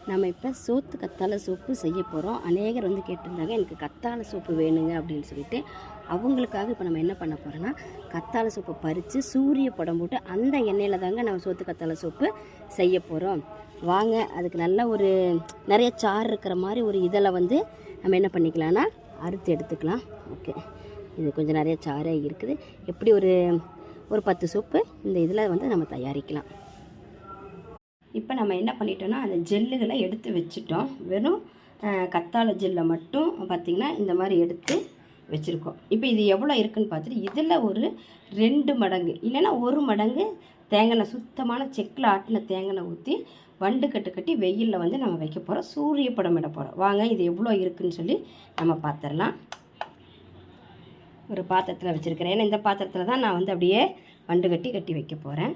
நம்ம இப்போ சோத்து கத்தாழை சோப்பு செய்ய போகிறோம். அநேகர் வந்து கேட்டிருந்தாங்க, எனக்கு கத்தாழை சோப்பு வேணுங்க அப்படின்னு சொல்லிட்டு. அவங்களுக்காக இப்போ நம்ம என்ன பண்ண போகிறோன்னா, கத்தாழை சோப்பை பறித்து சூரிய படம் போட்டு அந்த எண்ணெயில் தாங்க நம்ம சோத்து கத்தாழை சோப்பு செய்ய போகிறோம். வாங்க, அதுக்கு நல்ல ஒரு நிறைய சாறு இருக்கிற மாதிரி ஒரு இதில் வந்து நம்ம என்ன பண்ணிக்கலாம்னா அறுத்து எடுத்துக்கலாம். ஓகே, இது கொஞ்சம் நிறைய சாரே இருக்குது. எப்படி ஒரு 10 சோப்பு இந்த இதில் வந்து நம்ம தயாரிக்கலாம். இப்போ நம்ம என்ன பண்ணிட்டோன்னா, அந்த ஜெல்லுகளை எடுத்து வச்சுட்டோம். வெறும் கத்தாழை ஜெல்லை மட்டும் பார்த்திங்கன்னா இந்த மாதிரி எடுத்து வச்சுருக்கோம். இப்போ இது எவ்வளோ இருக்குதுன்னு பார்த்துட்டு இதில் ஒரு 2 மடங்கு இல்லைன்னா 1 மடங்கு தேங்காய், சுத்தமான செக்கில் ஆட்டின தேங்காய் ஊற்றி வண்டு கட்டி வெயிலில் வந்து நம்ம வைக்க போகிறோம். சூரிய படம் இட போகிறோம். வாங்க, இது எவ்வளோ இருக்குதுன்னு சொல்லி நம்ம பார்த்துடலாம். ஒரு பாத்திரத்தில் வச்சுருக்கிறேன். ஏன்னா இந்த பாத்திரத்தில் தான் நான் வந்து அப்படியே வண்டு கட்டி வைக்க போகிறேன்.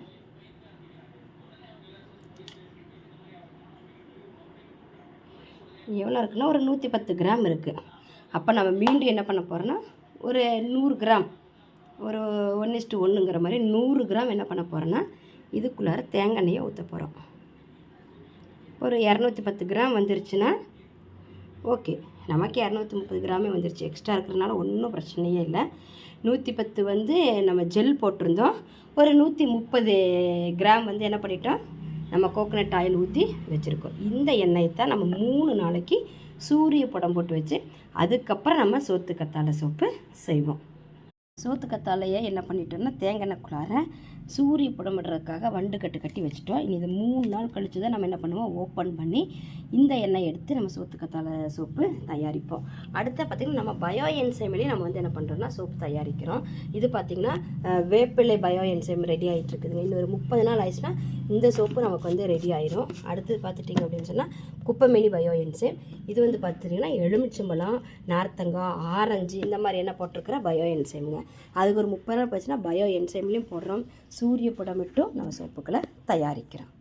எவ்வளோ இருக்குன்னா ஒரு 110 கிராம் இருக்குது. அப்போ நம்ம மீண்டும் என்ன பண்ண போகிறோன்னா, ஒரு 100 கிராம், ஒரு 1:1ங்கிற மாதிரி 100 கிராம் என்ன பண்ண போகிறோன்னா, இதுக்குள்ளார தேங்காய் எண்ணெயை ஊற்ற போகிறோம். ஒரு 210 கிராம் வந்துருச்சுன்னா ஓகே, நமக்கு 230 கிராமே வந்துருச்சு. எக்ஸ்ட்ரா இருக்கிறதுனால ஒன்றும் பிரச்சனையே இல்லை. 110 வந்து நம்ம ஜெல் போட்டிருந்தோம். ஒரு 130 கிராம் வந்து என்ன பண்ணிட்டோம், நம்ம கோகோனட் ஆயில் ஊற்றி வச்சுருக்கோம். இந்த எண்ணெயை தான் நம்ம 3 நாளைக்கு சூரிய படம் போட்டு வச்சு அதுக்கப்புறம் நம்ம சோத்து கத்தாழை சோப்பு செய்வோம். சோத்து கத்தாழையை என்ன பண்ணிட்டோம்னா, தேங்காய் எண்ணெய்க்குள்ளார சூரிய புடமிடுறதுக்காக வண்டு கட்டி வச்சுட்டோம். இனி இது 3 நாள் கழித்து தான் நம்ம என்ன பண்ணுவோம், ஓப்பன் பண்ணி இந்த எண்ணெய் எடுத்து நம்ம சோத்து கத்தாழை சோப்பு தயாரிப்போம். அடுத்த பார்த்திங்கன்னா, நம்ம பயோ என்சைம்லேயும் நம்ம வந்து என்ன பண்ணுறோம்னா சோப்பு தயாரிக்கிறோம். இது பார்த்திங்கன்னா வேப்பிலை பயோ என்சைம் ரெடி ஆகிட்டு இருக்குதுங்க. இன்னும் ஒரு 30 நாள் ஆயிடுச்சுன்னா இந்த சோப்பு நமக்கு வந்து ரெடி ஆயிரும். அடுத்தது பார்த்துட்டிங்க அப்படின்னு சொன்னால் குப்பைமேனி பயோ என்சைம். இது வந்து பார்த்துட்டிங்கன்னா எலுமிச்சம்பழம், நார்த்தங்காய், ஆரஞ்சு இந்த மாதிரி என்ன போட்டிருக்கிற பயோ என்சைமுங்க. அதுக்கு ஒரு 30 நாள் போச்சுன்னா பயோ என்சைம்லேயும் போடுறோம். சூரிய புடமிட்டும் நம்ம சோப்புக்களை தயாரிக்கிறோம்.